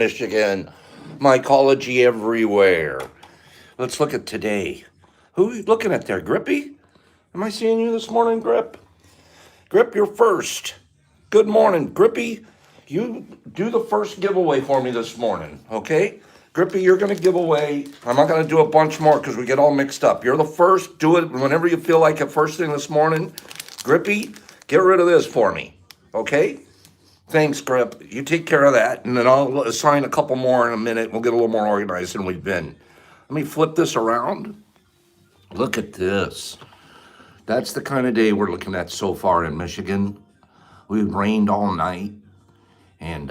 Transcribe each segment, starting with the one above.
Michigan, mycology everywhere. Let's look at today. Who are you looking at there? Grippy? Am I seeing you this morning, Grip? Grip, you're first. Good morning, Grippy. You do the first giveaway for me this morning, okay? Grippy, you're going to give away. I'm not going to do a bunch more because we get all mixed up. You're the first. Do it whenever you feel like it first thing this morning. Grippy, get rid of this for me, okay? Thanks, Grip. You take care of that, and then I'll assign a couple more in a minute. We'll get a little more organized than we've been. Let me flip this around. Look at this. That's the kind of day we're looking at so far in Michigan. We've rained all night, and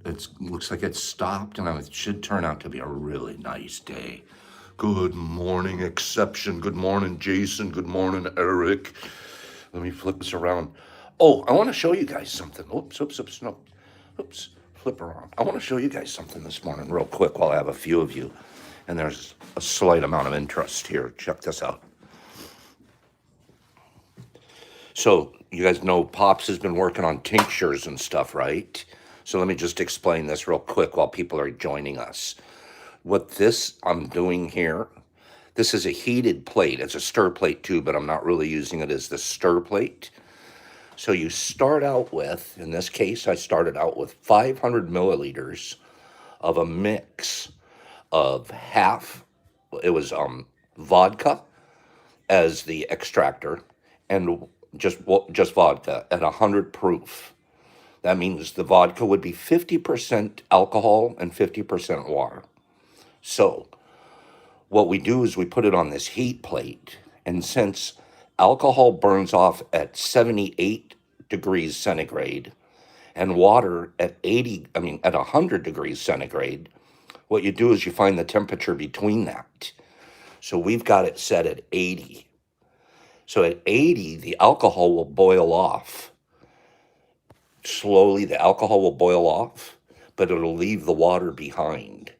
it looks like it's stopped, and it should turn out to be a really nice day. Good morning, Exception. Good morning, Jason. Good morning, Eric. Let me flip this around. Oh, I want to show you guys something. Oops, no. Oops, flip around. I want to show you guys something this morning real quick while I have a few of you. And there's a slight amount of interest here. Check this out. So you guys know Pops has been working on tinctures and stuff, right? So let me just explain this real quick while people are joining us. What this I'm doing here, this is a heated plate. It's a stir plate too, but I'm not really using it as the stir plate. So you start out with, in this case, I started out with 500 milliliters of a mix of it was vodka as the extractor, and just vodka at 100 proof. That means the vodka would be 50% alcohol and 50% water. So what we do is we put it on this heat plate, and since alcohol burns off at 78 degrees centigrade and water at 100 degrees centigrade, what you do is you find the temperature between that. So we've got it set at 80. So at 80, the alcohol will boil off. Slowly, the alcohol will boil off, but it'll leave the water behind.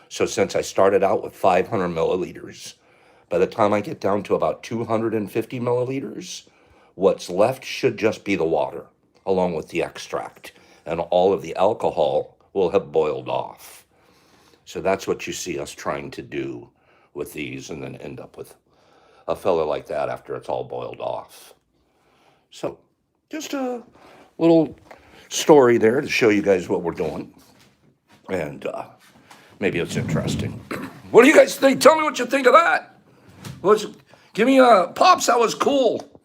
So since I started out with 500 milliliters, by the time I get down to about 250 milliliters, what's left should just be the water, along with the extract, and all of the alcohol will have boiled off. So that's what you see us trying to do with these, and then end up with a fella like that after it's all boiled off. So just a little story there to show you guys what we're doing, and maybe it's interesting. What do you guys think? Tell me what you think of that. Give me a Pops, that was cool.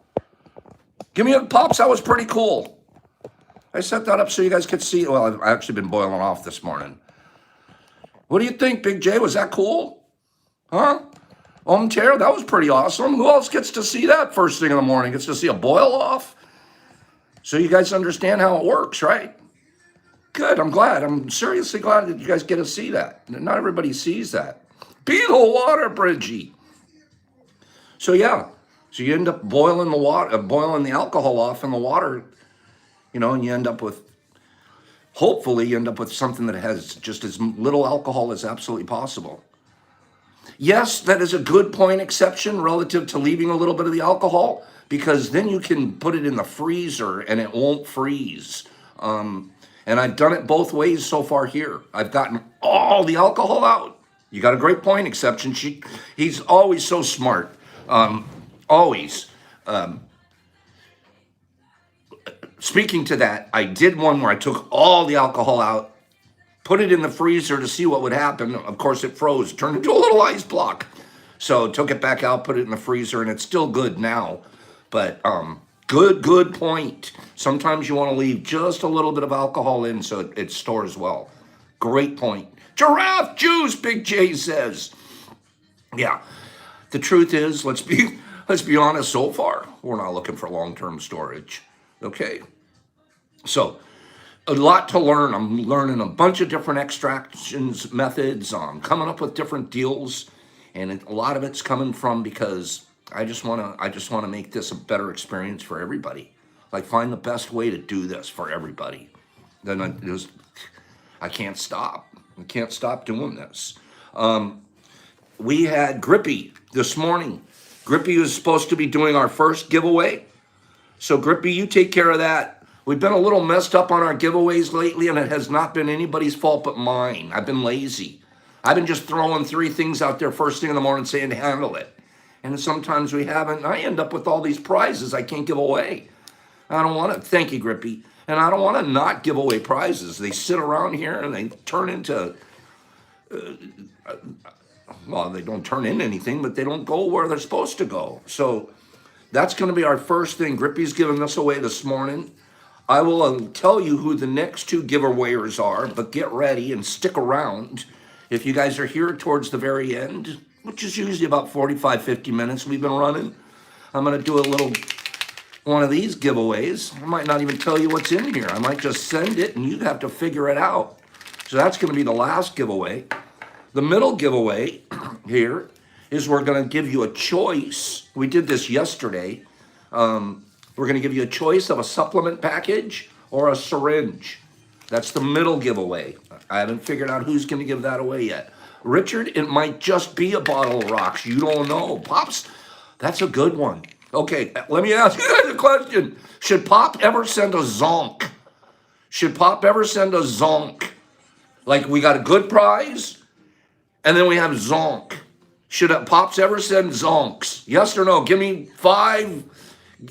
Give me a Pops, that was pretty cool. I set that up so you guys could see. Well, I've actually been boiling off this morning. What do you think, Big J? Was that cool? Huh? Tear, that was pretty awesome. Who else gets to see that first thing in the morning? Gets to see a boil off? So you guys understand how it works, right? Good, I'm glad. I'm seriously glad that you guys get to see that. Not everybody sees that. Be the water, Bridgie. So yeah, so you end up boiling the water, boiling the alcohol off in the water, and you end up with, hopefully you end up with something that has just as little alcohol as absolutely possible. Yes, that is a good point, Exception, relative to leaving a little bit of the alcohol, because then you can put it in the freezer and it won't freeze. And I've done it both ways so far here. I've gotten all the alcohol out. You got a great point, Exception. He's always so smart. Always. Speaking to that, I did one where I took all the alcohol out, put it in the freezer to see what would happen. Of course, it froze, turned into a little ice block. So took it back out, put it in the freezer, and it's still good now. But good point. Sometimes you want to leave just a little bit of alcohol in so it stores well. Great point. Giraffe juice, Big J says. Yeah. The truth is, let's be honest, so far, we're not looking for long-term storage. Okay. So, a lot to learn. I'm learning a bunch of different extractions methods. I'm coming up with different deals, and a lot of it's coming from because I just want to make this a better experience for everybody. Like, find the best way to do this for everybody. Then I can't stop. I can't stop doing this. We had Grippy this morning. Grippy was supposed to be doing our first giveaway. So Grippy, you take care of that. We've been a little messed up on our giveaways lately, and it has not been anybody's fault but mine. I've been lazy. I've been just throwing 3 things out there first thing in the morning saying handle it. And sometimes we haven't. And I end up with all these prizes I can't give away. I don't want to. Thank you, Grippy. And I don't want to not give away prizes. They sit around here and they turn into, well, they don't turn into anything, but they don't go where they're supposed to go. So that's going to be our first thing. Grippy's giving this away this morning. I will tell you who the next 2 giveawayers are, but get ready and stick around. If you guys are here towards the very end, which is usually about 45, 50 minutes we've been running, I'm going to do a little one of these giveaways. I might not even tell you what's in here. I might just send it and you have to figure it out. So that's going to be the last giveaway. The middle giveaway here is we're going to give you a choice. We did this yesterday. We're going to give you a choice of a supplement package or a syringe. That's the middle giveaway. I haven't figured out who's going to give that away yet. Richard, it might just be a bottle of rocks. You don't know. Pops, that's a good one. Okay, let me ask you guys a question. Should Pop ever send a zonk? Should Pop ever send a zonk? Like we got a good prize, and then we have zonk. Should Pops ever send zonks? Yes or no? Give me 5.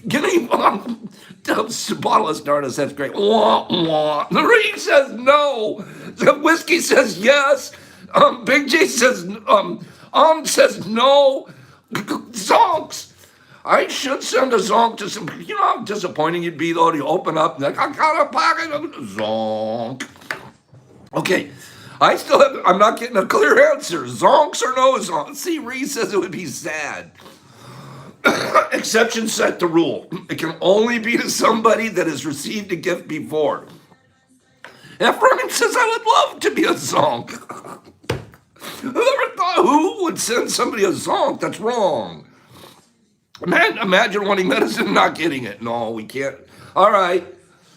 Give me bottle of Stardust. That's great. Wah, wah. The Reed says no. The Whiskey says yes. Big J says says no. Zonks. I should send a zonk to some. You know how disappointing you'd be though to open up and like I got a pocket of zonk. Okay, I still have. I'm not getting a clear answer. Zonks or no zonks? See, Reed says it would be sad. Exception set the rule. It can only be to somebody that has received a gift before. Ephraim says I would love to be a zonk. Whoever thought who would send somebody a zonk? That's wrong. Man, imagine wanting medicine and not getting it. No, we can't. All right.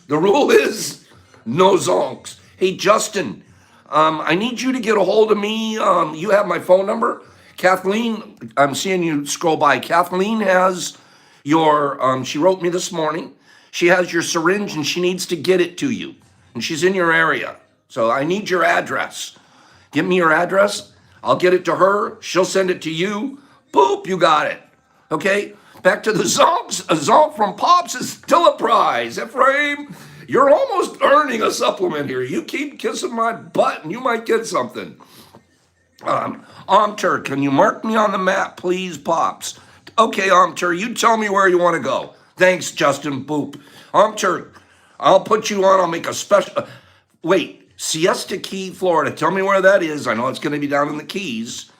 The rule is no zonks. Hey, Justin, I need you to get a hold of me. You have my phone number. Kathleen, I'm seeing you scroll by. Kathleen has your, she wrote me this morning. She has your syringe and she needs to get it to you. And she's in your area. So I need your address. Give me your address. I'll get it to her. She'll send it to you. Boop, you got it. Okay, back to the zonks. A zonk from Pops is still a prize. Ephraim, you're almost earning a supplement here. You keep kissing my butt and you might get something. Omtur, can you mark me on the map, please, Pops? Okay, Omtur, you tell me where you want to go. Thanks, Justin. Boop. Omtur, I'll put you on. I'll make a special. Wait, Siesta Key, Florida. Tell me where that is. I know it's going to be down in the Keys.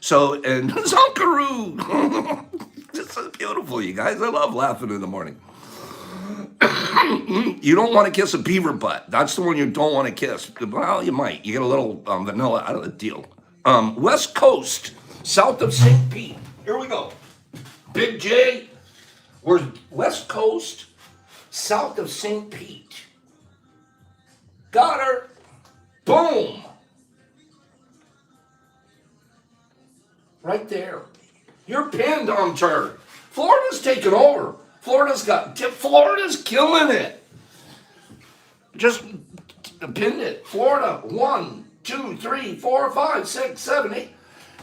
So, and Zonkaroo. This is beautiful, you guys. I love laughing in the morning. You don't want to kiss a beaver butt. That's the one you don't want to kiss. Well, you might. You get a little vanilla out of the deal. West Coast, south of St. Pete. Here we go. Big J, we're West Coast, south of St. Pete. Got her. Boom. Right there. You're pinned on turn. Florida's taking over. Florida's killing it. Just pinned it. Florida, 1, 2, 3, 4, 5, 6, 7, 8,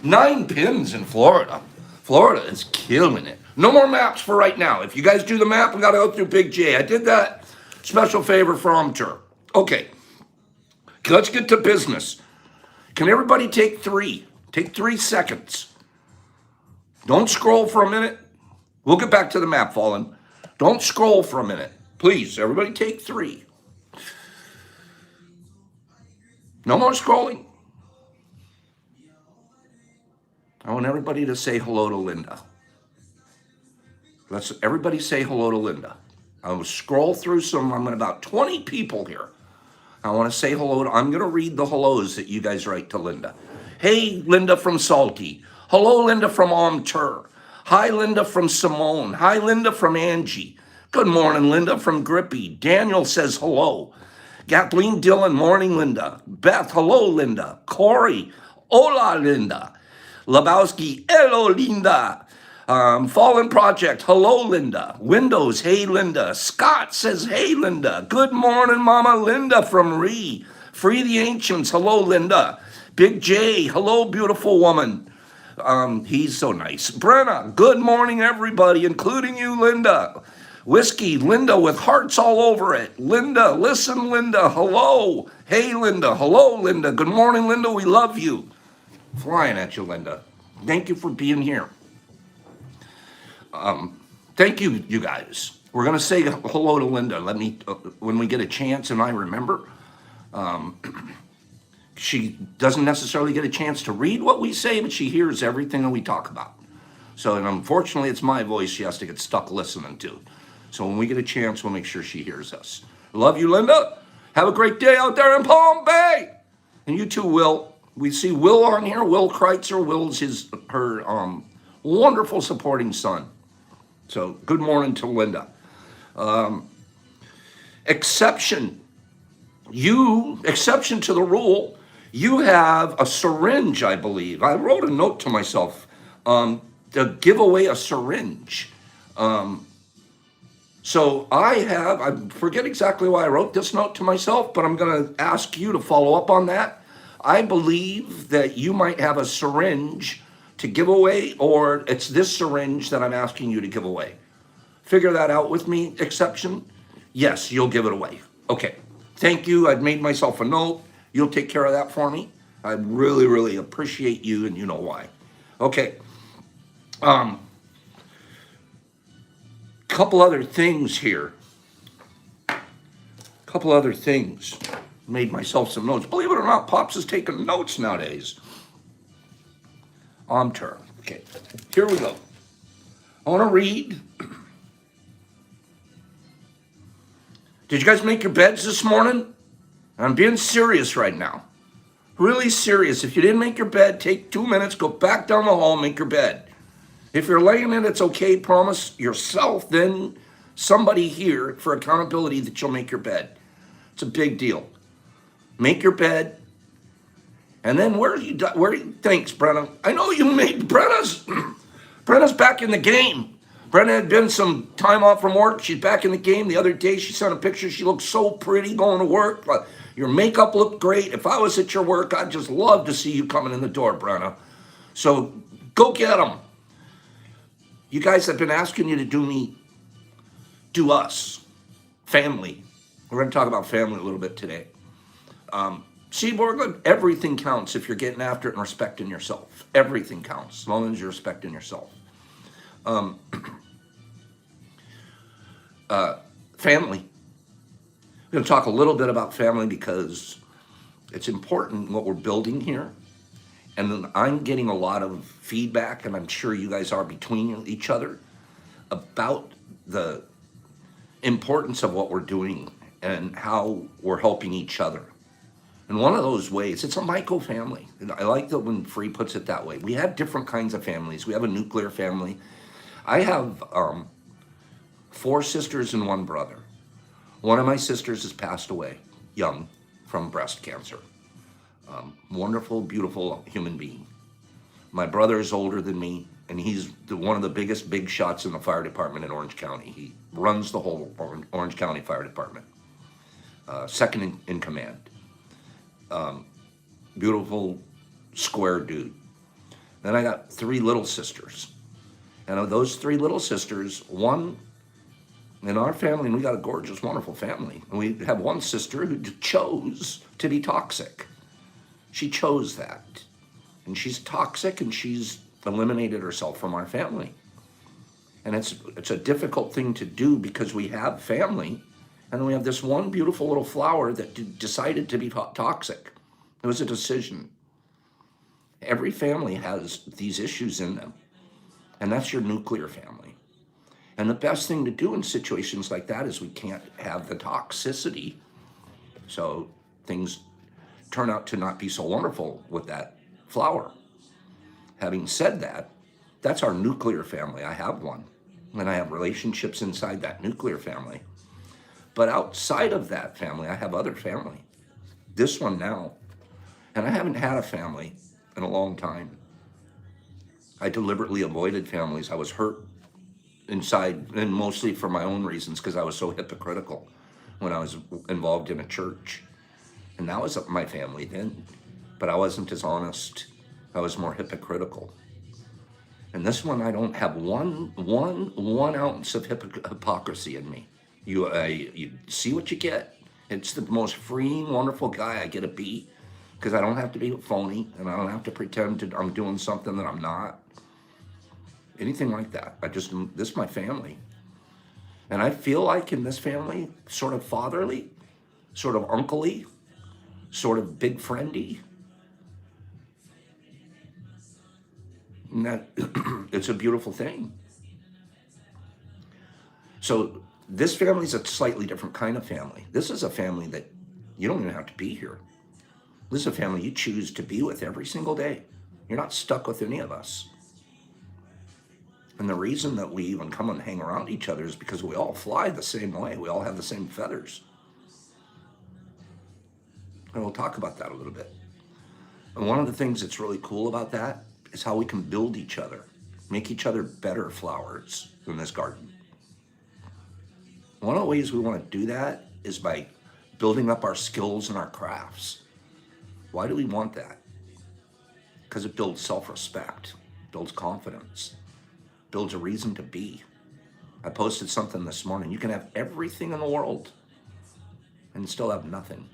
9 pins in Florida. Florida is killing it. No more maps for right now. If you guys do the map, we got to go through Big J. I did that. Special favor for Omtur. Okay. Let's get to business. Can everybody take 3? Take 3 seconds. Don't scroll for a minute. We'll get back to the map, Fallen. Don't scroll for a minute. Please, everybody take 3. No more scrolling. I want everybody to say hello to Linda. Let's everybody say hello to Linda. I will scroll through I'm at about 20 people here. I want to say hello I'm going to read the hellos that you guys write to Linda. Hey, Linda from Salty. Hello, Linda from Omtur. Hi, Linda from Simone. Hi, Linda from Angie. Good morning, Linda from Grippy. Daniel says hello. Kathleen Dillon, morning, Linda. Beth, hello, Linda. Corey, hola, Linda. Lebowski, hello, Linda. Fallen Project, hello, Linda. Windows, hey, Linda. Scott says, hey, Linda. Good morning, Mama Linda from Ree. Free the Ancients, hello, Linda. Big J, hello, beautiful woman. He's so nice. Brenna, good morning, everybody, including you, Linda. Whiskey, Linda with hearts all over it. Linda, listen, Linda, hello. Hey, Linda, hello, Linda. Good morning, Linda, we love you. Flying at you, Linda. Thank you for being here. Thank you, you guys. We're going to say hello to Linda. Let me, when we get a chance and I remember. She doesn't necessarily get a chance to read what we say, but she hears everything that we talk about. So, and unfortunately, it's my voice she has to get stuck listening to. So when we get a chance, we'll make sure she hears us. Love you, Linda. Have a great day out there in Palm Bay. And you too, Will. We see Will on here. Will Kreitzer. Will's her wonderful supporting son. So good morning to Linda. Exception to the rule. You have a syringe, I believe. I wrote a note to myself to give away a syringe. So I forget exactly why I wrote this note to myself, but I'm going to ask you to follow up on that. I believe that you might have a syringe to give away, or it's this syringe that I'm asking you to give away. Figure that out with me, Exception. Yes, you'll give it away. Okay. Thank you. I've made myself a note. You'll take care of that for me. I really, really appreciate you, and you know why. Okay. Couple other things here. Made myself some notes. Believe it or not, Pops is taking notes nowadays. On turn. Okay. Here we go. I want to read. Did you guys make your beds this morning? I'm being serious right now. Really serious. If you didn't make your bed, take 2 minutes, go back down the hall, make your bed. If you're laying in, it's okay. Promise yourself, then somebody here for accountability that you'll make your bed. It's a big deal. Make your bed. And then thanks, Brenna. I know you made Brenna's back in the game. Brenna had been some time off from work. She's back in the game. The other day, she sent a picture. She looked so pretty going to work. Your makeup looked great. If I was at your work, I'd just love to see you coming in the door, Brenna. So go get them. You guys have been asking you to do us, family. We're going to talk about family a little bit today. See, Borgland, everything counts if you're getting after it and respecting yourself. Everything counts as long as you're respecting yourself. Family. We're going to talk a little bit about family because it's important what we're building here. And then I'm getting a lot of feedback, and I'm sure you guys are between each other, about the importance of what we're doing and how we're helping each other. And one of those ways, it's a Michael family. I like that when Free puts it that way. We have different kinds of families. We have a nuclear family. I have 4 sisters and 1 brother. One of my sisters has passed away young from breast cancer. Wonderful, beautiful human being. My brother is older than me, and he's one of the biggest big shots in the fire department in Orange County. He runs the whole Orange County Fire Department. Second in command. Beautiful, square dude. Then I got 3 little sisters. And of those 3 little sisters, one in our family, and we got a gorgeous, wonderful family. And we have one sister who chose to be toxic. She chose that. And she's toxic, and she's eliminated herself from our family. And it's a difficult thing to do because we have family, and then we have this one beautiful little flower that decided to be toxic. It was a decision. Every family has these issues in them, and that's your nuclear family. And the best thing to do in situations like that is we can't have the toxicity, so things turn out to not be so wonderful with that flower. Having said that, that's our nuclear family. I have one, and I have relationships inside that nuclear family. But outside of that family, I have other family. This one now. And I haven't had a family in a long time. I deliberately avoided families. I was hurt inside, and mostly for my own reasons, because I was so hypocritical when I was involved in a church. And that was my family then, but I wasn't as honest. I was more hypocritical. And this one, I don't have one ounce of hypocrisy in me. You see what you get. It's the most freeing, wonderful guy I get to be, because I don't have to be phony, and I don't have to pretend I'm doing something that I'm not. Anything like that. This is my family. And I feel like in this family, sort of fatherly, sort of uncle-y, sort of big friendy. And that it's a beautiful thing. So this family is a slightly different kind of family. This is a family that you don't even have to be here. This is a family you choose to be with every single day. You're not stuck with any of us. And the reason that we even come and hang around each other is because we all fly the same way. We all have the same feathers. And we'll talk about that a little bit. And one of the things that's really cool about that is how we can build each other, make each other better flowers in this garden. One of the ways we want to do that is by building up our skills and our crafts. Why do we want that? Because it builds self-respect, builds confidence, builds a reason to be. I posted something this morning. You can have everything in the world and still have nothing.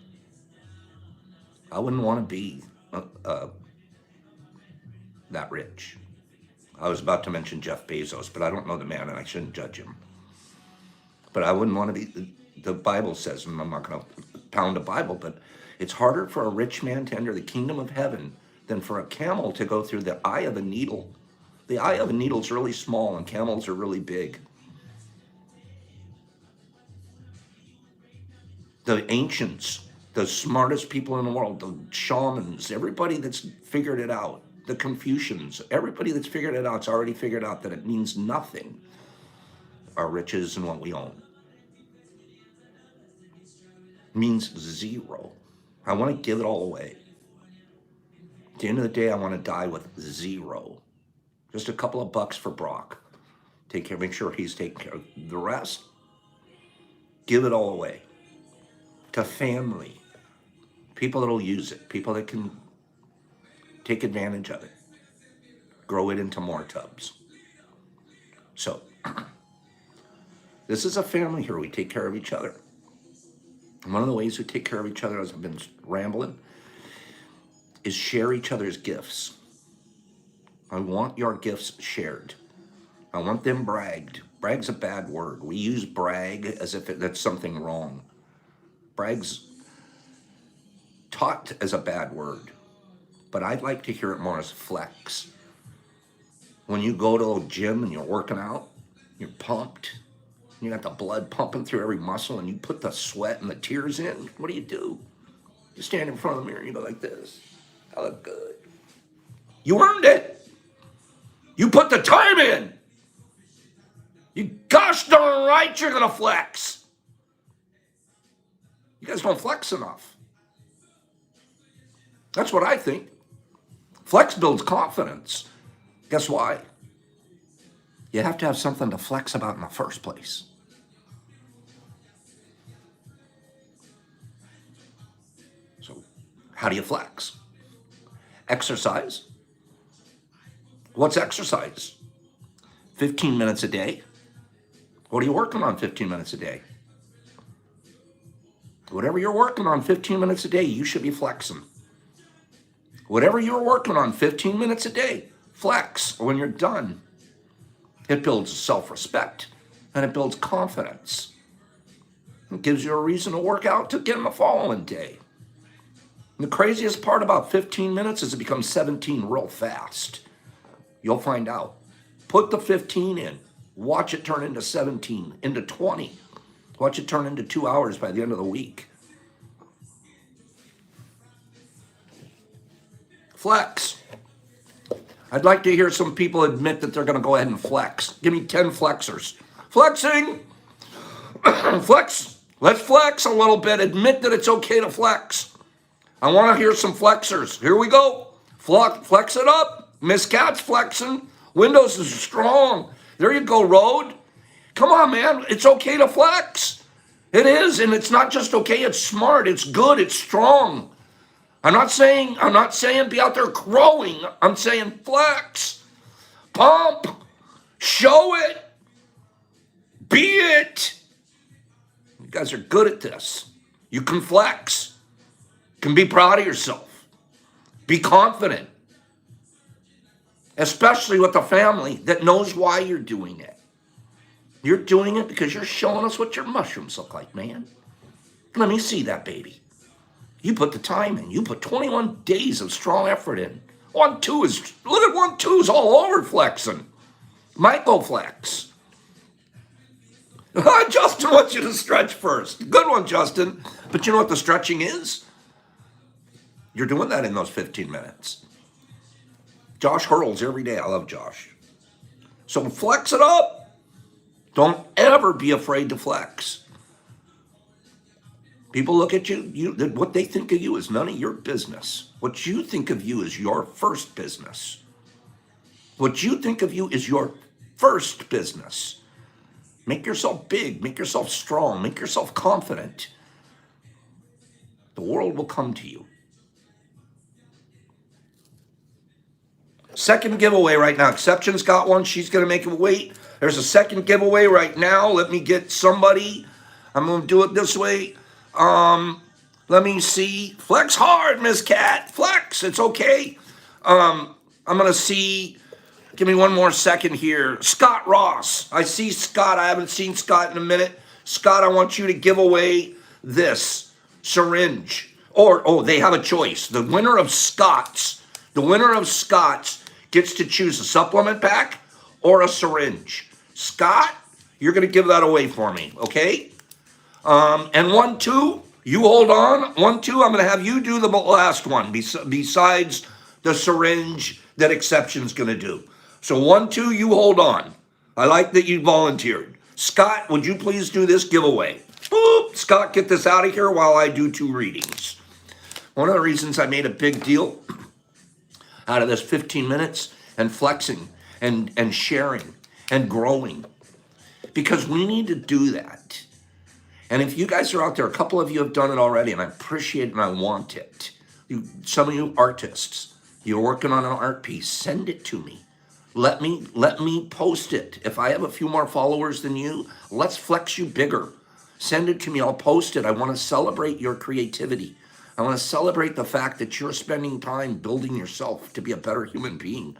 I wouldn't want to be that rich. I was about to mention Jeff Bezos, but I don't know the man and I shouldn't judge him. But I wouldn't want to be, the Bible says, and I'm not going to pound a Bible, but it's harder for a rich man to enter the kingdom of heaven than for a camel to go through the eye of a needle. The eye of a needle is really small and camels are really big. The ancients, the smartest people in the world, the shamans, everybody that's figured it out, the Confucians, everybody that's figured it out, it's already figured out that it means nothing, our riches and what we own. It means zero. I want to give it all away. At the end of the day, I want to die with zero. Just a couple of bucks for Brock. Take care, make sure he's taking care of the rest. Give it all away to family, people that'll use it, people that can take advantage of it, grow it into more tubs. So this is a family here. We take care of each other. And one of the ways we take care of each other, as I've been rambling, is share each other's gifts. I want your gifts shared. I want them bragged. Brag's a bad word. We use brag as if that's something wrong. Brag's taught as a bad word, but I'd like to hear it more as flex. When you go to a gym and you're working out, you're pumped, you got the blood pumping through every muscle, and you put the sweat and the tears in, what do? You stand in front of the mirror and you go like this. I look good. You earned it. You put the time in. You gosh darn right you're going to flex. You guys don't flex enough. That's what I think. Flex builds confidence. Guess why? You have to have something to flex about in the first place. So, how do you flex? Exercise. What's exercise? 15 minutes a day. What are you working on 15 minutes a day? Whatever you're working on 15 minutes a day, you should be flexing. Whatever you're working on 15 minutes a day, flex when you're done. It builds self-respect and it builds confidence. It gives you a reason to work out again the following day. And the craziest part about 15 minutes is it becomes 17 real fast. You'll find out. Put the 15 in. Watch it turn into 17, into 20. Watch it turn into 2 hours by the end of the week. Flex. I'd like to hear some people admit that they're going to go ahead and flex. Give me 10 flexers. Flexing. Flex. Let's flex a little bit. Admit that it's okay to flex. I want to hear some flexers. Here we go. Flex it up. Miss Cat's flexing. Windows is strong. There you go, Road. Come on, man. It's okay to flex. It is, and it's not just okay, it's smart, it's good, it's strong. I'm not saying be out there crowing. I'm saying flex, pump, show it, be it. You guys are good at this. You can flex, can be proud of yourself, be confident, especially with a family that knows why you're doing it. You're doing it because you're showing us what your mushrooms look like, man. Let me see that, baby. You put the time in. You put 21 days of strong effort in. 1-2 is, look at 1-2 is all over flexing. Michael flex. Justin wants you to stretch first. Good one, Justin. But you know what the stretching is? You're doing that in those 15 minutes. Josh hurls every day. I love Josh. So flex it up. Don't ever be afraid to flex. People look at you, what they think of you is none of your business. What you think of you is your first business. What you think of you is your first business. Make yourself big, make yourself strong, make yourself confident. The world will come to you. Second giveaway right now. Exception's got one. She's going to make it wait. There's a second giveaway right now. Let me get somebody. I'm going to do it this way. Let me see. Flex hard, Miss Cat. Flex. It's okay. I'm going to see. Give me one more second here. Scott Ross. I see Scott. I haven't seen Scott in a minute. Scott, I want you to give away this syringe. Or, they have a choice. The winner of Scott's gets to choose a supplement pack or a syringe. Scott, you're going to give that away for me, okay? And 1-2, you hold on. 1-2, I'm going to have you do the last one besides the syringe that Exception's going to do. So 1-2, you hold on. I like that you volunteered. Scott, would you please do this giveaway? Boop, Scott, get this out of here while I do 2 readings. One of the reasons I made a big deal out of this 15 minutes and flexing and sharing and growing, because we need to do that. And if you guys are out there, a couple of you have done it already, and I appreciate it and I want it. Some of you artists, you're working on an art piece, send it to me. Let me post it. If I have a few more followers than you, let's flex you bigger. Send it to me, I'll post it. I want to celebrate your creativity. I want to celebrate the fact that you're spending time building yourself to be a better human being.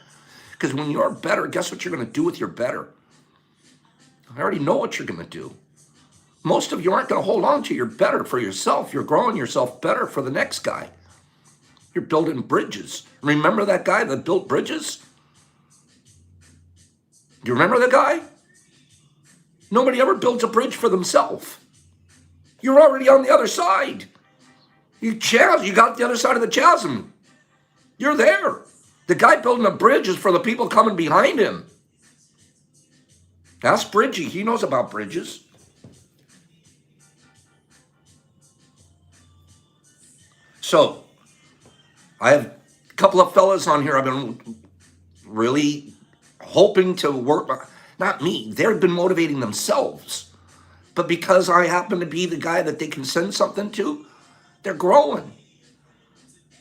Because when you're better, guess what you're going to do with your better? I already know what you're going to do. Most of you aren't going to hold on to your better for yourself. You're growing yourself better for the next guy. You're building bridges. Remember that guy that built bridges? Do you remember the guy? Nobody ever builds a bridge for themselves. You're already on the other side. You got the other side of the chasm. You're there. The guy building a bridge is for the people coming behind him. Ask Bridgie. He knows about bridges. So, I have a couple of fellas on here I've been really hoping to work. Not me. They've been motivating themselves. But because I happen to be the guy that they can send something to, they're growing.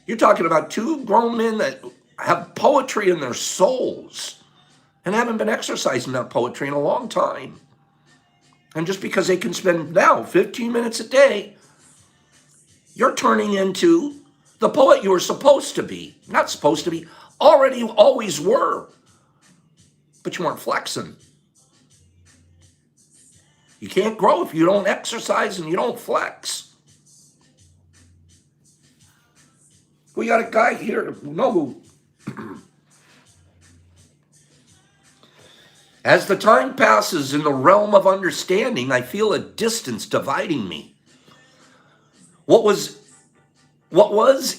You're talking about 2 grown men that have poetry in their souls and haven't been exercising that poetry in a long time. And just because they can spend now 15 minutes a day, you're turning into the poet you were supposed to be. Not supposed to be, already always were. But you weren't flexing. You can't grow if you don't exercise and you don't flex. We got a guy here, no. As the time passes in the realm of understanding, I feel a distance dividing me. What was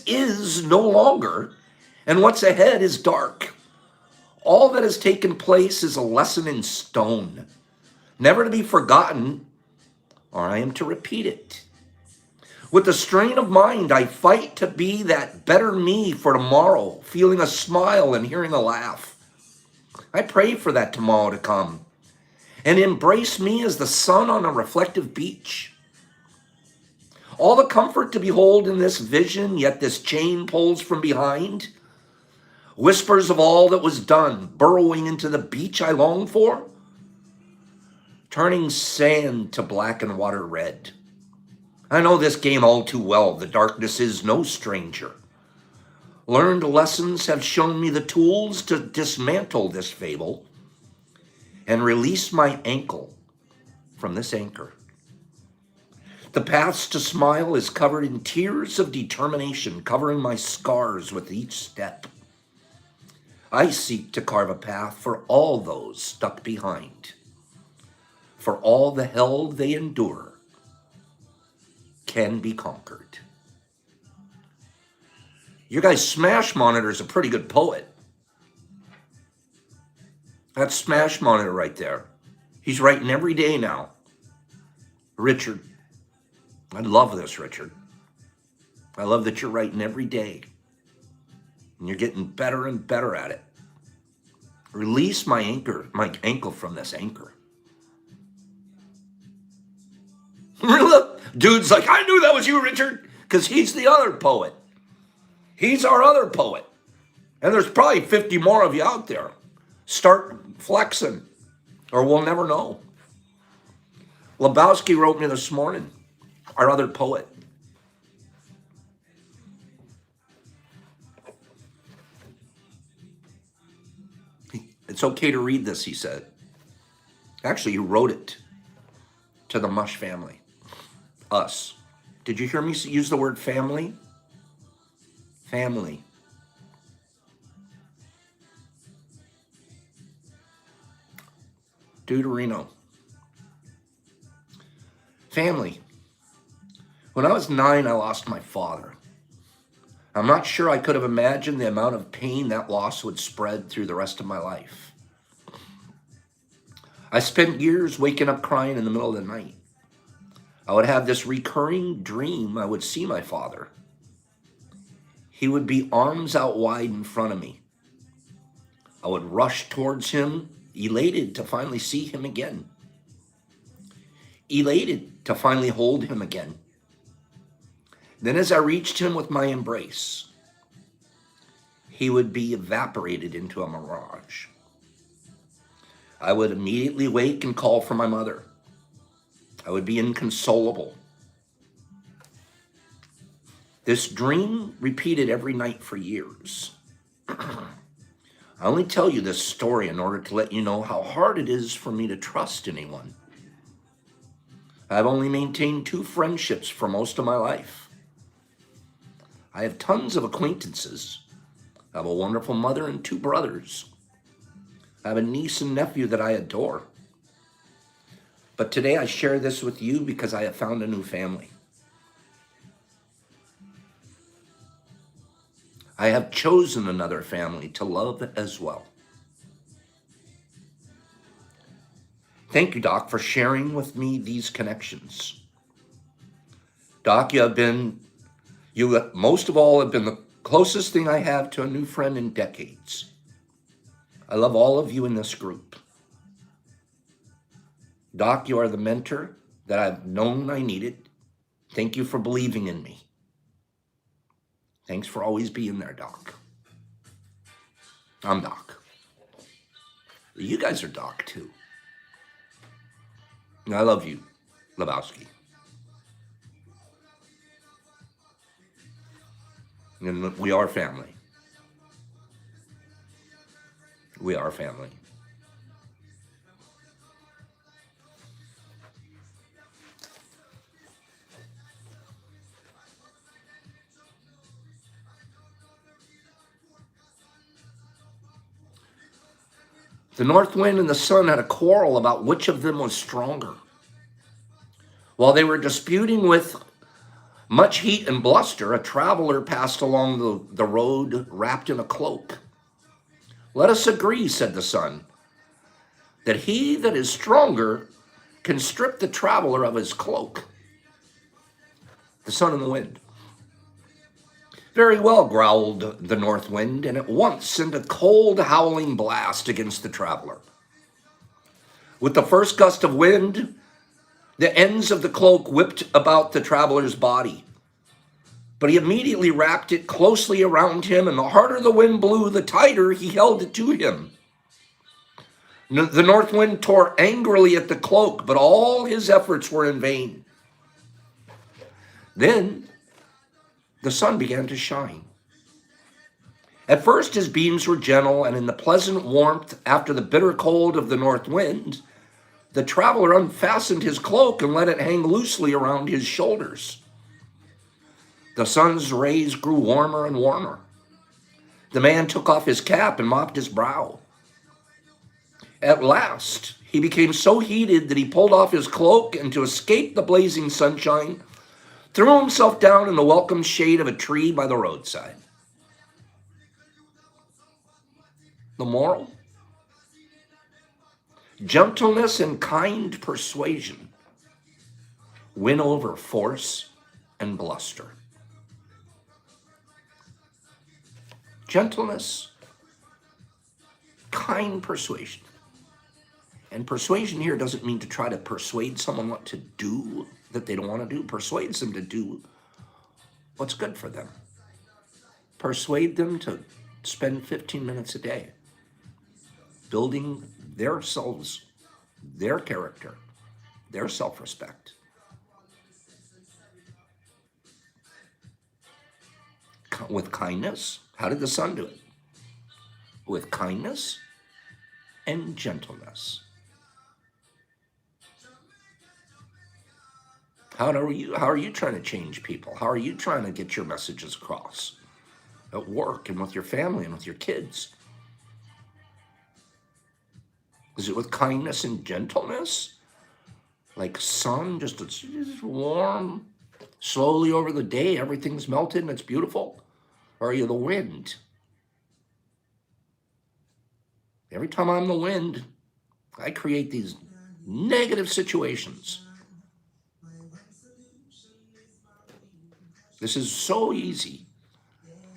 is no longer, and what's ahead is dark. All that has taken place is a lesson in stone, never to be forgotten, or I am to repeat it. With the strain of mind, I fight to be that better me for tomorrow, feeling a smile and hearing a laugh. I pray for that tomorrow to come and embrace me as the sun on a reflective beach. All the comfort to behold in this vision, yet this chain pulls from behind. Whispers of all that was done, burrowing into the beach I long for, turning sand to black and water red. I know this game all too well. The darkness is no stranger. Learned lessons have shown me the tools to dismantle this fable and release my ankle from this anchor. The path to smile is covered in tears of determination, covering my scars with each step. I seek to carve a path for all those stuck behind, for all the hell they endure can be conquered. Your guy Smash Monitor is a pretty good poet. That's Smash Monitor right there. He's writing every day now. Richard, I love this, Richard. I love that you're writing every day. And you're getting better and better at it. Release my ankle from this anchor. Dude's like, I knew that was you, Richard, because he's the other poet. He's our other poet. And there's probably 50 more of you out there. Start flexing, or we'll never know. Lebowski wrote me this morning, our other poet. It's okay to read this, he said. Actually, he wrote it to the Mush family. Us. Did you hear me use the word family? Family. Deuterino. Family. When I was 9, I lost my father. I'm not sure I could have imagined the amount of pain that loss would spread through the rest of my life. I spent years waking up crying in the middle of the night. I would have this recurring dream I would see my father. He would be arms out wide in front of me. I would rush towards him, elated to finally see him again. Elated to finally hold him again. Then as I reached him with my embrace, he would be evaporated into a mirage. I would immediately wake and call for my mother. I would be inconsolable. This dream repeated every night for years. I only tell you this story in order to let you know how hard it is for me to trust anyone. I've only maintained 2 friendships for most of my life. I have tons of acquaintances. I have a wonderful mother and 2 brothers. I have a niece and nephew that I adore. But today I share this with you because I have found a new family. I have chosen another family to love as well. Thank you, Doc, for sharing with me these connections. Doc, you most of all have been the closest thing I have to a new friend in decades. I love all of you in this group. Doc, you are the mentor that I've known I needed. Thank you for believing in me. Thanks for always being there, Doc. I'm Doc. You guys are Doc, too. And I love you, Lebowski. And we are family. We are family. The north wind and the sun had a quarrel about which of them was stronger. While they were disputing with much heat and bluster, a traveler passed along the road wrapped in a cloak. Let us agree, said the sun, that he that is stronger can strip the traveler of his cloak. The sun and the wind. Very well, growled the north wind, and at once sent a cold, howling blast against the traveler. With the first gust of wind, the ends of the cloak whipped about the traveler's body. But he immediately wrapped it closely around him, and the harder the wind blew, the tighter he held it to him. The north wind tore angrily at the cloak, but all his efforts were in vain. Then the sun began to shine. At first his beams were gentle, and in the pleasant warmth after the bitter cold of the north wind, the traveler unfastened his cloak and let it hang loosely around his shoulders. The sun's rays grew warmer and warmer. The man took off his cap and mopped his brow. At last, he became so heated that he pulled off his cloak and, to escape the blazing sunshine, threw himself down in the welcome shade of a tree by the roadside. The moral? Gentleness and kind persuasion win over force and bluster. Gentleness, kind persuasion. And persuasion here doesn't mean to try to persuade someone what to do that they don't want to do. Persuades them to do what's good for them. Persuade them to spend 15 minutes a day building their selves, their character, their self-respect. With kindness. How did the sun do it? With kindness and gentleness. How are you trying to change people? How are you trying to get your messages across? At work and with your family and with your kids? Is it with kindness and gentleness? Like sun, just warm, slowly over the day, everything's melted and it's beautiful? Or are you the wind? Every time I'm the wind, I create these negative situations. This is so easy.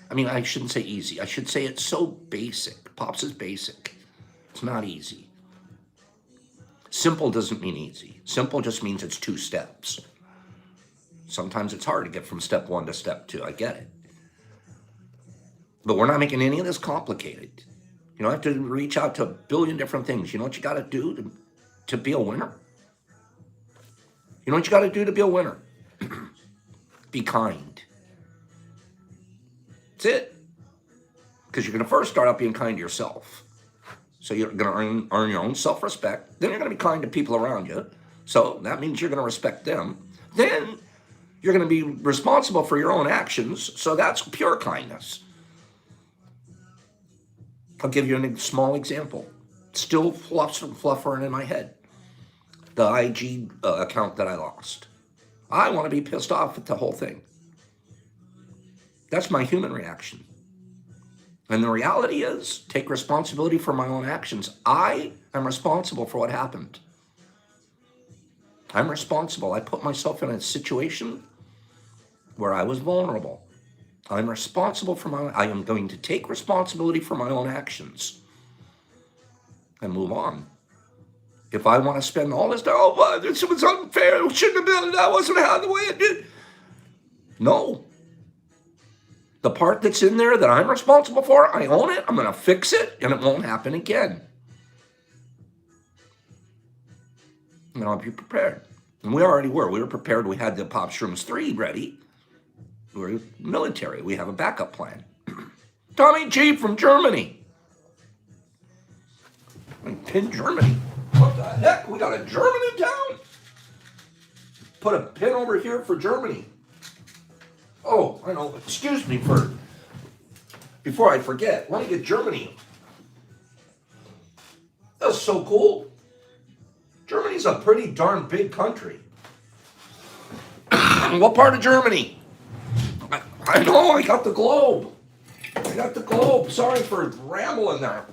I mean, I shouldn't say easy. I should say it's so basic. Pops is basic. It's not easy. Simple doesn't mean easy. Simple just means it's 2 steps. Sometimes it's hard to get from step 1 to step 2. I get it. But we're not making any of this complicated. You don't have to reach out to a billion different things. You know what you got to do to be a winner? You know what you got to do to be a winner? Be kind. That's it. Because you're going to first start out being kind to yourself. So you're going to earn your own self-respect. Then you're going to be kind to people around you. So that means you're going to respect them. Then you're going to be responsible for your own actions. So that's pure kindness. I'll give you a small example. Still fluffering in my head. The IG account that I lost. I want to be pissed off at the whole thing. That's my human reaction. And the reality is, take responsibility for my own actions. I am responsible for what happened. I'm responsible. I put myself in a situation where I was vulnerable. I'm responsible for I am going to take responsibility for my own actions and move on. If I want to spend all this time, this was unfair, it shouldn't have been, that wasn't how the way it did. No. The part that's in there that I'm responsible for, I own it, I'm going to fix it, and it won't happen again. And I'll be prepared. And we already were. We were prepared. We had the Pop Shrooms 3 ready. We're military. We have a backup plan. Tommy G from Germany. In Germany. What the heck? We got a German in town? Put a pin over here for Germany. Oh, I know. Excuse me before I forget. Let me get Germany. That's so cool. Germany's a pretty darn big country. What part of Germany? I know, I got the globe. Sorry for rambling there.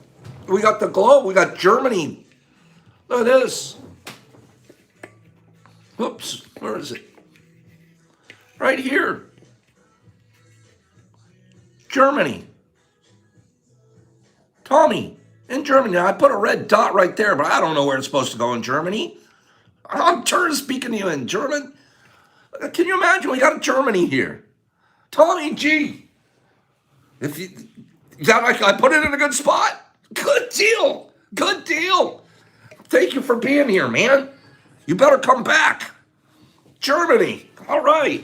We got the globe. We got Germany. Look at this. Whoops, where is it? Right here. Germany. Tommy, in Germany. Now, I put a red dot right there, but I don't know where it's supposed to go in Germany. I'm turn speaking to you in German. Can you imagine? We got a Germany here. Tommy G. If you, I put it in a good spot. Good deal. Good deal. Thank you for being here, man. You better come back. Germany. All right.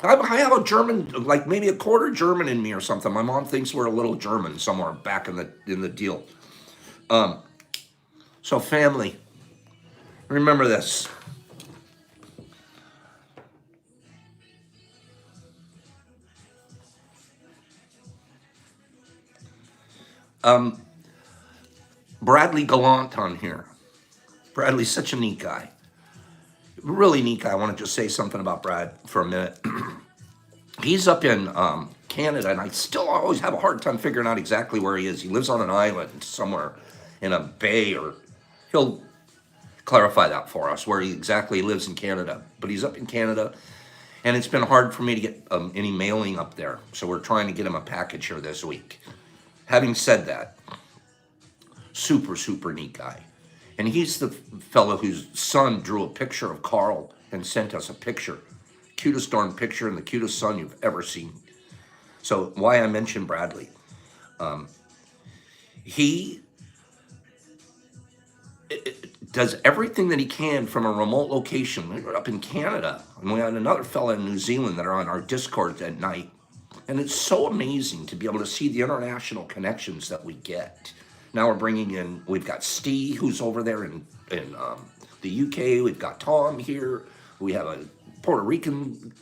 I have a German, like maybe a quarter German in me or something. My mom thinks we're a little German somewhere back in the deal. So family, remember this. Bradley Gallant on here. Bradley's such a neat guy. Really neat guy. I want to just say something about Brad for a minute. He's up in Canada, and I still always have a hard time figuring out exactly where he is. He lives on an island somewhere in a bay, or he'll clarify that for us, where he exactly lives in Canada. But he's up in Canada, and it's been hard for me to get any mailing up there. So we're trying to get him a package here this week. Having said that, super, super neat guy. And he's the fellow whose son drew a picture of Carl and sent us a picture. Cutest darn picture and the cutest son you've ever seen. So why I mentioned Bradley. He does everything that he can from a remote location. We're up in Canada, and we had another fella in New Zealand that are on our Discord at night. And it's so amazing to be able to see the international connections that we get. Now we're bringing in, we've got Steve, who's over there in the UK. We've got Tom here. We have a Puerto Rican.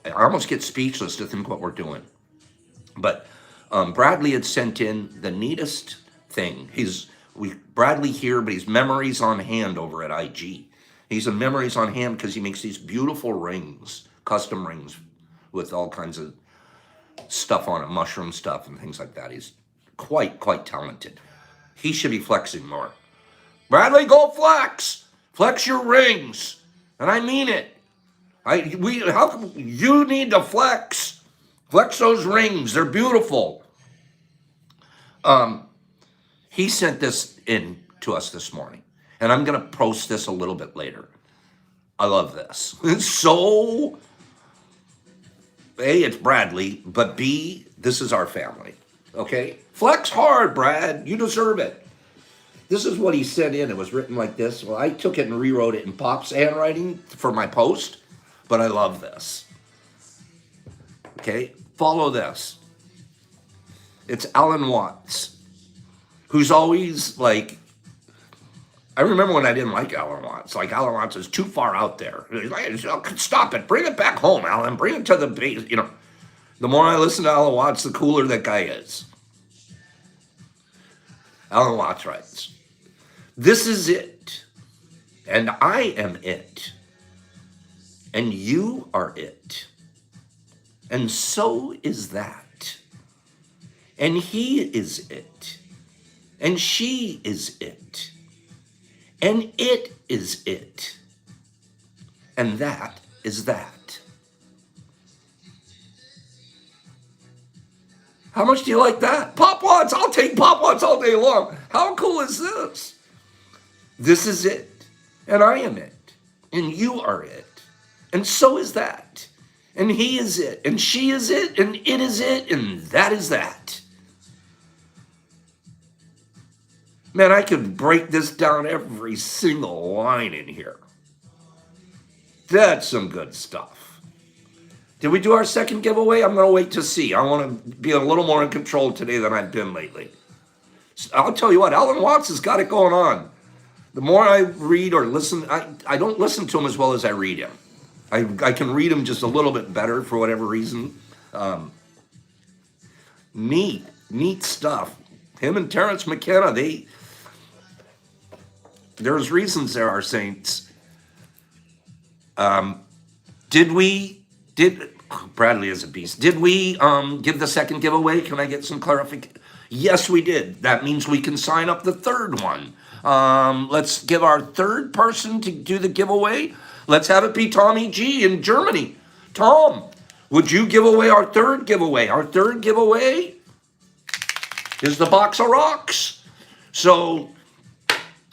I almost get speechless to think what we're doing. But Bradley had sent in the neatest thing. Bradley here, but he's memories on hand over at IG. He's in memories on hand because he makes these beautiful rings, custom rings with all kinds of stuff on it, mushroom stuff and things like that. He's quite talented. He should be flexing more. Bradley, go flex. Flex your rings. And I mean it. You need to flex. Flex those rings. They're beautiful. He sent this in to us this morning, and I'm going to post this a little bit later. I love this. It's so, A, it's Bradley, but B, this is our family, okay? Flex hard, Brad. You deserve it. This is what he sent in. It was written like this. Well, I took it and rewrote it in Pop's handwriting for my post, but I love this. Okay, follow this. It's Alan Watts, who's always like, I remember when I didn't like Alan Watts. Like, Alan Watts is too far out there. He's like, stop it. Bring it back home, Alan. Bring it to the base. You know, the more I listen to Alan Watts, the cooler that guy is. Alan Watts writes, "This is it, and I am it, and you are it, and so is that, and he is it, and she is it, and it is it, and that is that." How much do you like that? Pop Watts, I'll take Pop Watts all day long. How cool is this? This is it, and I am it, and you are it, and so is that, and he is it, and she is it, and it is it, and that is that. Man, I could break this down every single line in here. That's some good stuff. Did we do our second giveaway? I'm going to wait to see. I want to be a little more in control today than I've been lately. I'll tell you what, Alan Watts has got it going on. The more I read or listen, I don't listen to him as well as I read him. I can read him just a little bit better for whatever reason. Neat stuff. Him and Terrence McKenna, there's reasons there are saints. Bradley is a beast. Did we give the second giveaway? Can I get some clarification? Yes, we did. That means we can sign up the third one. Let's give our third person to do the giveaway. Let's have it be Tommy G in Germany. Tom, Would you give away our third giveaway? Our third giveaway is the box of rocks. So,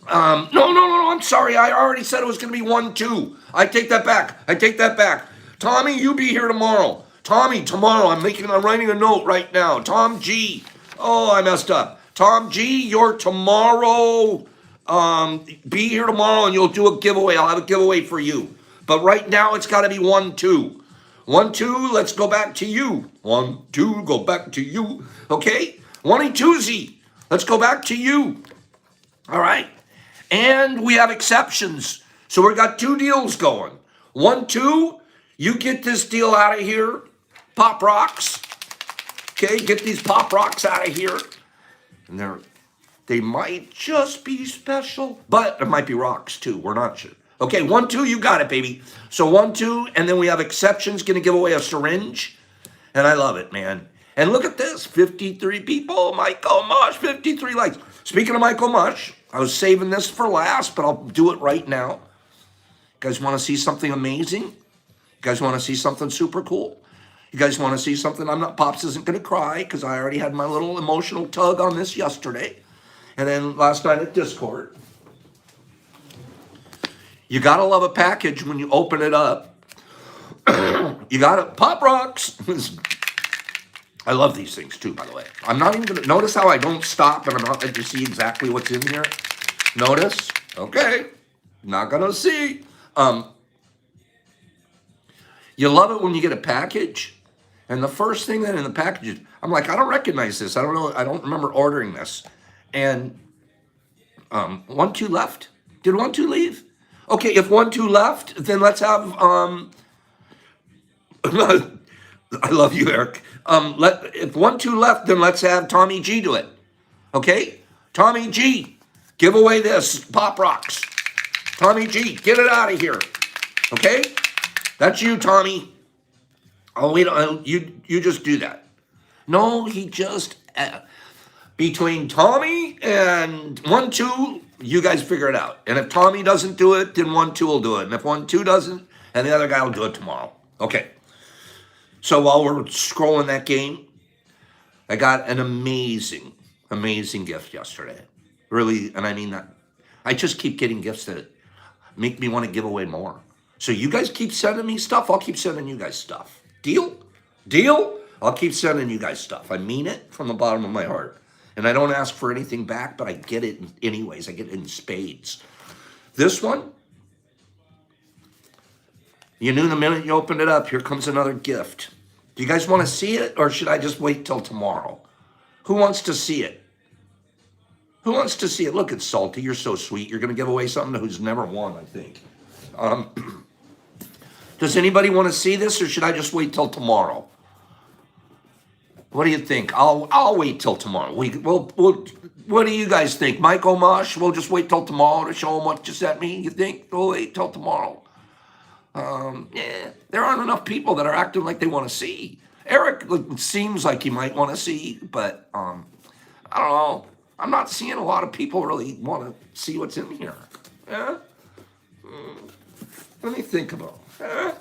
no, I'm sorry. I already said it was going to be 1, 2. I take that back. Tommy, you be here tomorrow. Tommy, tomorrow. I'm writing a note right now. Tom G. Oh, I messed up. Tom G, you're tomorrow. Be here tomorrow and you'll do a giveaway. I'll have a giveaway for you. But right now it's got to be 1, 2. 1, 2, let's go back to you. 1, 2, go back to you. Okay? 1 and 2Z, let's go back to you. All right? And we have exceptions. So we've got 2 deals going. 1, 2, you get this deal out of here. Pop rocks. Okay, get these pop rocks out of here. And they might just be special, but it might be rocks too. We're not sure. Okay, 1, 2, you got it, baby. So 1, 2, and then we have exceptions. Going to give away a syringe, and I love it, man. And look at this, 53 people. Michael Mush, 53 likes. Speaking of Michael Mush, I was saving this for last, but I'll do it right now. You guys want to see something amazing? You guys want to see something super cool? You guys want to see something? Pops isn't going to cry because I already had my little emotional tug on this yesterday. And then last night at Discord. You got to love a package when you open it up. You got to pop rocks. I love these things too, by the way. I'm not even going to notice how I don't stop and I'm not going to see exactly what's in here. Notice? Okay. Not going to see. You love it when you get a package. And the first thing that in the package is, I'm like, I don't recognize this. I don't know. I don't remember ordering this. And 1, 2 left. Did 1, 2 leave? Okay, if 1, 2 left, then let's have I love you, Eric. If 1, 2 left, then let's have Tommy G do it. Okay? Tommy G, give away this Pop Rocks. Tommy G, get it out of here. Okay? That's you, Tommy. Oh, wait, you just do that. No, he just between Tommy and 1, 2, you guys figure it out. And if Tommy doesn't do it, then 1, 2 will do it. And if 1, 2 doesn't, and the other guy will do it tomorrow. Okay. So while we're scrolling that game, I got an amazing gift yesterday. Really, and I mean that. I just keep getting gifts that make me want to give away more. So you guys keep sending me stuff. I'll keep sending you guys stuff. Deal? Deal? I'll keep sending you guys stuff. I mean it from the bottom of my heart. And I don't ask for anything back, but I get it anyways. I get it in spades. This one, you knew the minute you opened it up, here comes another gift. Do you guys want to see it, or should I just wait till tomorrow? Who wants to see it? Who wants to see it? Look at Salty. You're so sweet. You're going to give away something who's never won, I think. Does anybody want to see this, or should I just wait till tomorrow? What do you think? I'll wait till tomorrow. We'll what do you guys think? Michael Mosh, we'll just wait till tomorrow to show them what you sent me? You think? We'll wait till tomorrow. Yeah, there aren't enough people that are acting like they want to see. Eric seems like he might want to see, but I don't know. I'm not seeing a lot of people really want to see what's in here. Yeah? Let me think about it.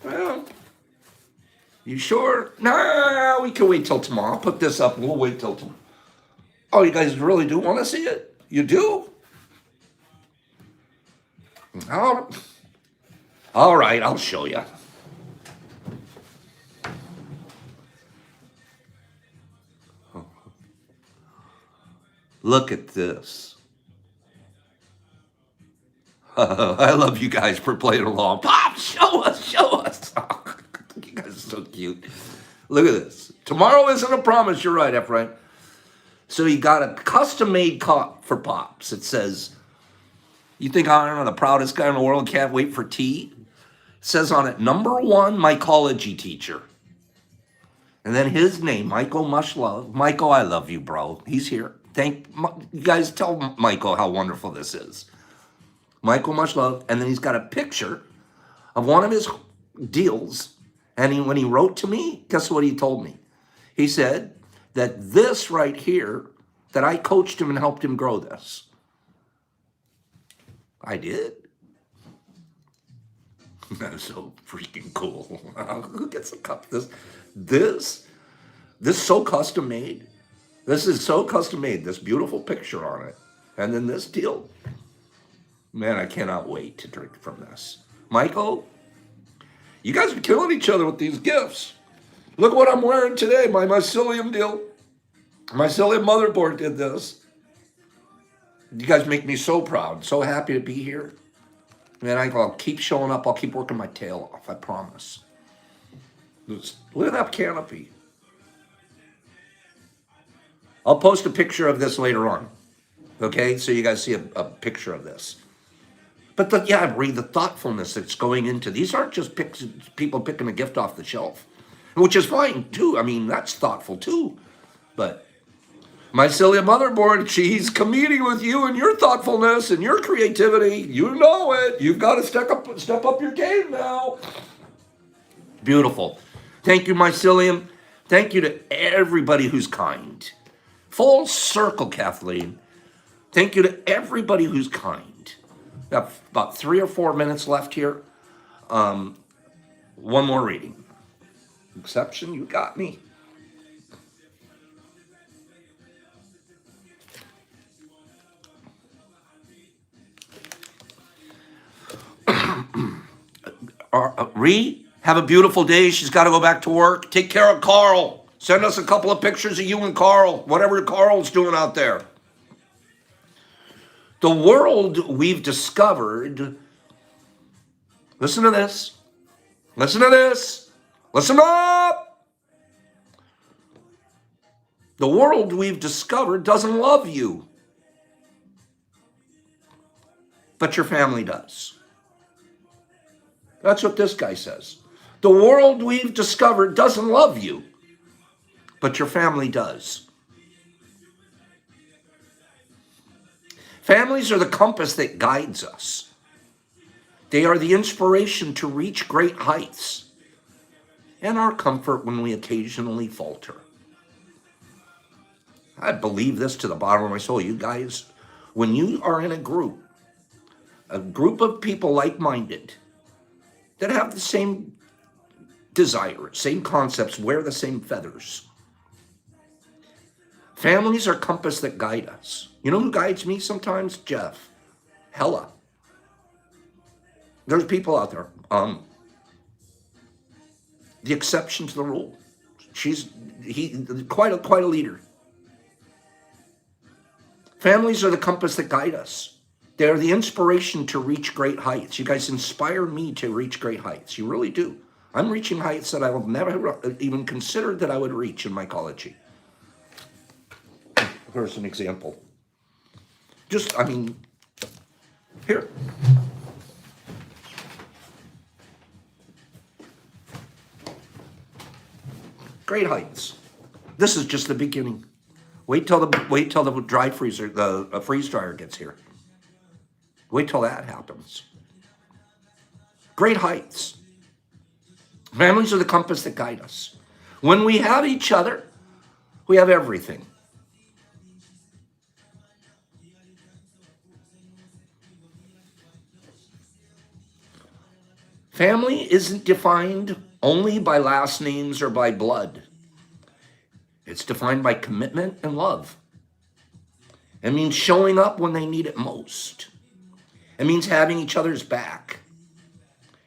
Well, you sure? Nah, we can wait till tomorrow. I'll put this up and we'll wait till tomorrow. Oh, you guys really do want to see it? You do? All right, I'll show you. Look at this. I love you guys for playing along. Pop, show us. Oh, you guys are so cute. Look at this. Tomorrow isn't a promise. You're right, Ephraim. So you got a custom-made cup for Pops. It says, you think I'm the proudest guy in the world, can't wait for tea? It says on it, #1 mycology teacher. And then his name, Michael Mushlove. Michael, I love you, bro. He's here. You guys tell Michael how wonderful this is. Michael Mushlove. And then he's got a picture of one of his deals. And when he wrote to me, guess what he told me? He said that this right here, that I coached him and helped him grow this. I did. That is so freaking cool. Who gets a cup? This, this so custom made. This is so custom made. This beautiful picture on it, and then this deal. Man, I cannot wait to drink from this. Michael, you guys are killing each other with these gifts. Look what I'm wearing today. My mycelium deal. Mycelium motherboard did this. You guys make me so proud. So happy to be here. Man, I'll keep showing up. I'll keep working my tail off. I promise. Look at that canopy. I'll post a picture of this later on. Okay? So you guys see a picture of this. But read the thoughtfulness that's going into these. Aren't just people picking a gift off the shelf, which is fine too. I mean, that's thoughtful too. But Mycelium motherboard, she's competing with you and your thoughtfulness and your creativity. You know it. You've got to step up your game now. Beautiful. Thank you, Mycelium. Thank you to everybody who's kind. Full circle, Kathleen. Thank you to everybody who's kind. Got about 3 or 4 minutes left here. One more reading. Exception, you got me. Ree, have a beautiful day. She's got to go back to work. Take care of Carl. Send us a couple of pictures of you and Carl, whatever Carl's doing out there. The world we've discovered, listen to this, listen to this, listen up. The world we've discovered doesn't love you, but your family does. That's what this guy says. The world we've discovered doesn't love you, but your family does. Families are the compass that guides us. They are the inspiration to reach great heights and our comfort when we occasionally falter. I believe this to the bottom of my soul. You guys, when you are in a group of people like-minded that have the same desire, same concepts, wear the same feathers. Families are compass that guide us. You know who guides me sometimes? Jeff. Hella. There's people out there. The exception to the rule. He quite a leader. Families are the compass that guide us. They're the inspiration to reach great heights. You guys inspire me to reach great heights. You really do. I'm reaching heights that I will never even consider that I would reach in mycology. Here's an example. Here. Great heights. This is just the beginning. Wait till the dry freezer, the freeze dryer gets here. Wait till that happens. Great heights. Families are the compass that guide us. When we have each other, we have everything. Family isn't defined only by last names or by blood. It's defined by commitment and love. It means showing up when they need it most. It means having each other's back.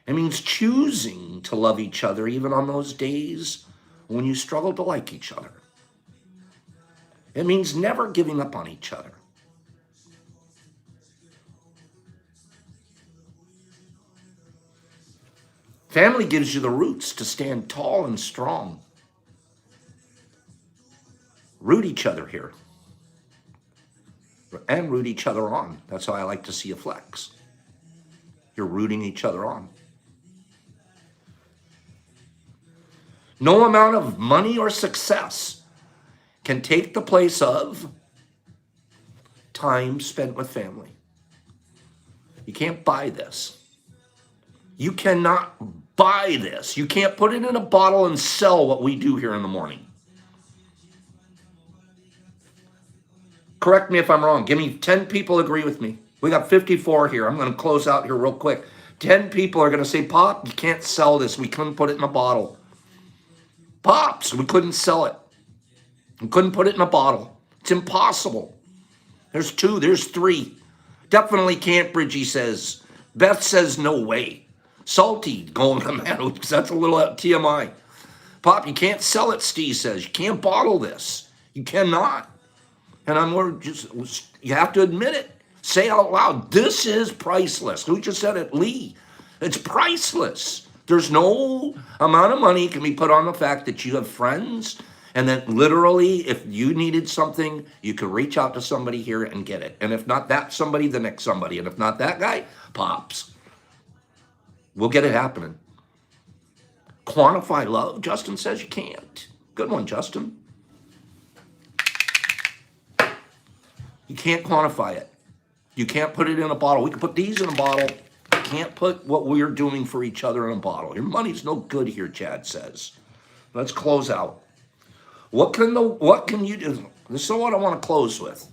It means choosing to love each other even on those days when you struggle to like each other. It means never giving up on each other. Family gives you the roots to stand tall and strong. Root each other here. And root each other on. That's how I like to see you flex. You're rooting each other on. No amount of money or success can take the place of time spent with family. You can't buy this. You cannot buy this. You can't put it in a bottle and sell what we do here in the morning. Correct me if I'm wrong. Give me 10 people agree with me. We got 54 here. I'm going to close out here real quick. 10 people are going to say, Pop, you can't sell this. We couldn't put it in a bottle. Pops, we couldn't sell it. We couldn't put it in a bottle. It's impossible. There's 2, there's 3. Definitely can't, Bridgie says. Beth says no way. Salty going, man, that's a little TMI. Pop, you can't sell it, Steve says. You can't bottle this. You cannot. And you have to admit it. Say out loud, this is priceless. Who just said it? Lee. It's priceless. There's no amount of money can be put on the fact that you have friends and that literally if you needed something, you could reach out to somebody here and get it. And if not that somebody, the next somebody. And if not that guy, Pops. We'll get it happening. Quantify love, Justin says you can't. Good one, Justin. You can't quantify it. You can't put it in a bottle. We can put these in a bottle. You can't put what we're doing for each other in a bottle. Your money's no good here, Chad says. Let's close out. What can you do? This is what I want to close with.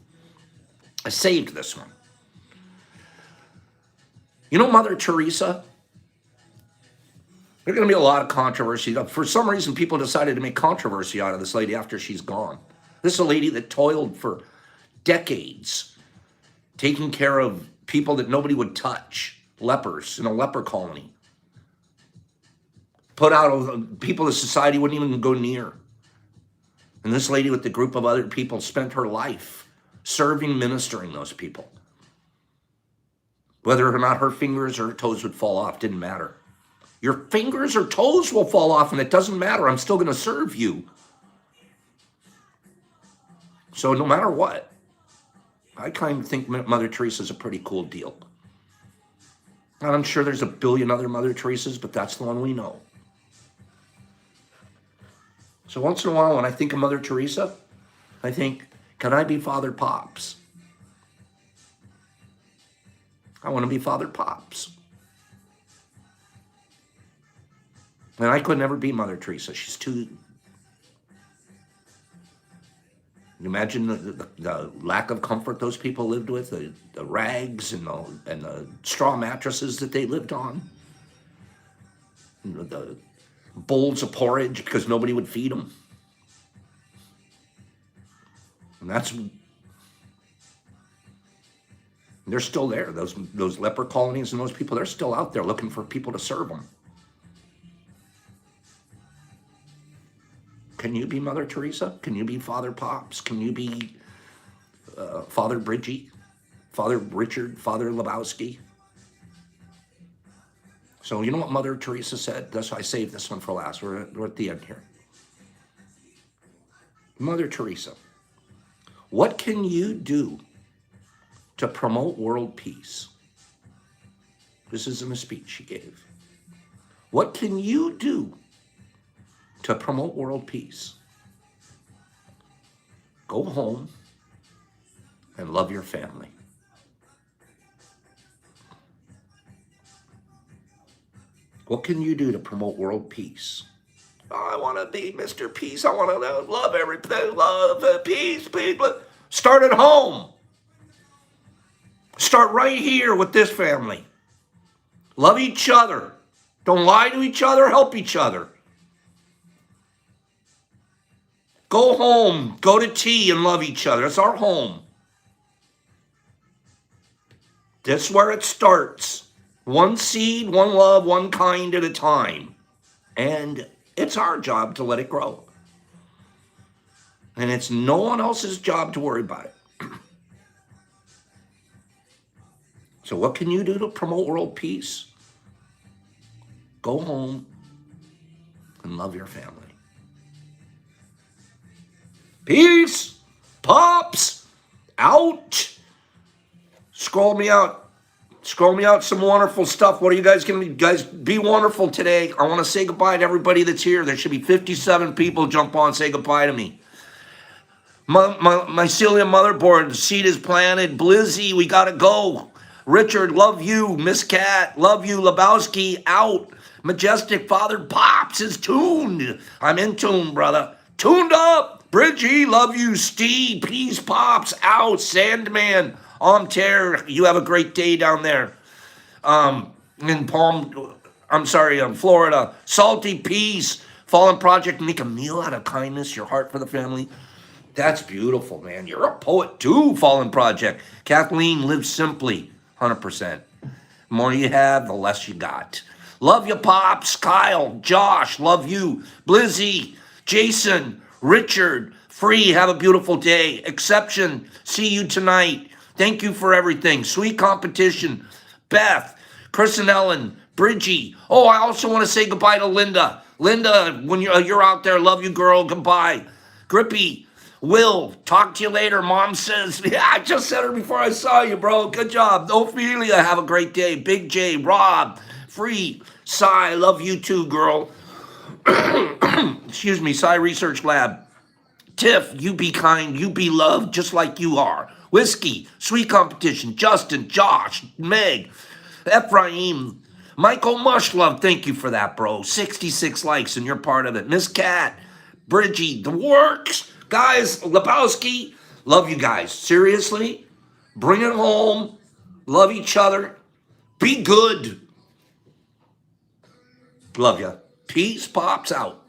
I saved this one. You know Mother Teresa? There's going to be a lot of controversy. For some reason, people decided to make controversy out of this lady after she's gone. This is a lady that toiled for decades, taking care of people that nobody would touch, lepers in a leper colony. Put out people that society wouldn't even go near. And this lady with the group of other people spent her life serving, ministering those people. Whether or not her fingers or her toes would fall off didn't matter. Your fingers or toes will fall off and it doesn't matter. I'm still going to serve you. So no matter what, I kind of think Mother Teresa is a pretty cool deal. And I'm sure there's a billion other Mother Teresas, but that's the one we know. So once in a while, when I think of Mother Teresa, I think, can I be Father Pops? I want to be Father Pops. And I could never be Mother Teresa. She's too... You imagine the lack of comfort those people lived with, the rags and the straw mattresses that they lived on, the bowls of porridge because nobody would feed them. And they're still there. Those leper colonies and those people, they're still out there looking for people to serve them. Can you be Mother Teresa? Can you be Father Pops? Can you be Father Bridgie? Father Richard? Father Lebowski? So you know what Mother Teresa said? That's why I saved this one for last. We're at the end here. Mother Teresa, what can you do to promote world peace? This is in a speech she gave. What can you do to promote world peace? Go home and love your family. What can you do to promote world peace? Oh, I want to be Mr. Peace. I want to love everything. Love, peace, people. Start at home. Start right here with this family. Love each other. Don't lie to each other. Help each other. Go home, go to tea and love each other. It's our home. That's where it starts. One seed, one love, one kind at a time. And it's our job to let it grow. And it's no one else's job to worry about it. So what can you do to promote world peace? Go home and love your family. Peace, Pops, out. Scroll me out some wonderful stuff. What are you guys going to be? Guys, be wonderful today. I want to say goodbye to everybody that's here. There should be 57 people jump on and say goodbye to me. Mycelium motherboard, the seed is planted. Blizzy, we got to go. Richard, love you. Miss Cat, love you. Lebowski, out. Majestic Father Pops is tuned. I'm in tune, brother. Tuned up. Bridgie, love you. Steve, peace, Pops, out. Sandman, on tear. You have a great day down there. in Florida. Salty Peace, Fallen Project, make a meal out of kindness, your heart for the family. That's beautiful, man. You're a poet too, Fallen Project. Kathleen, live simply, 100%. The more you have, the less you got. Love you, Pops. Kyle, Josh, love you. Blizzy, Jason, Richard, Free, have a beautiful day. Exception, see you tonight. Thank you for everything. Sweet Competition, Beth, Chris and Ellen, Bridgie. Oh, I also want to say goodbye to Linda. Linda, when you're out there, love you, girl. Goodbye. Grippy, Will, talk to you later. Mom says, yeah, I just said her before I saw you, bro. Good job. Ophelia, have a great day. Big J, Rob, Free, Cy, love you too, girl. Excuse me, Cy Research Lab. Tiff, you be kind, you be loved, just like you are. Whiskey, Sweet Competition, Justin, Josh, Meg, Ephraim, Michael Mushlove, thank you for that, bro. 66 likes, and you're part of it. Miss Cat, Bridgie, The Works, guys, Lebowski, love you guys. Seriously, bring it home. Love each other. Be good. Love ya. Peace, Pops out.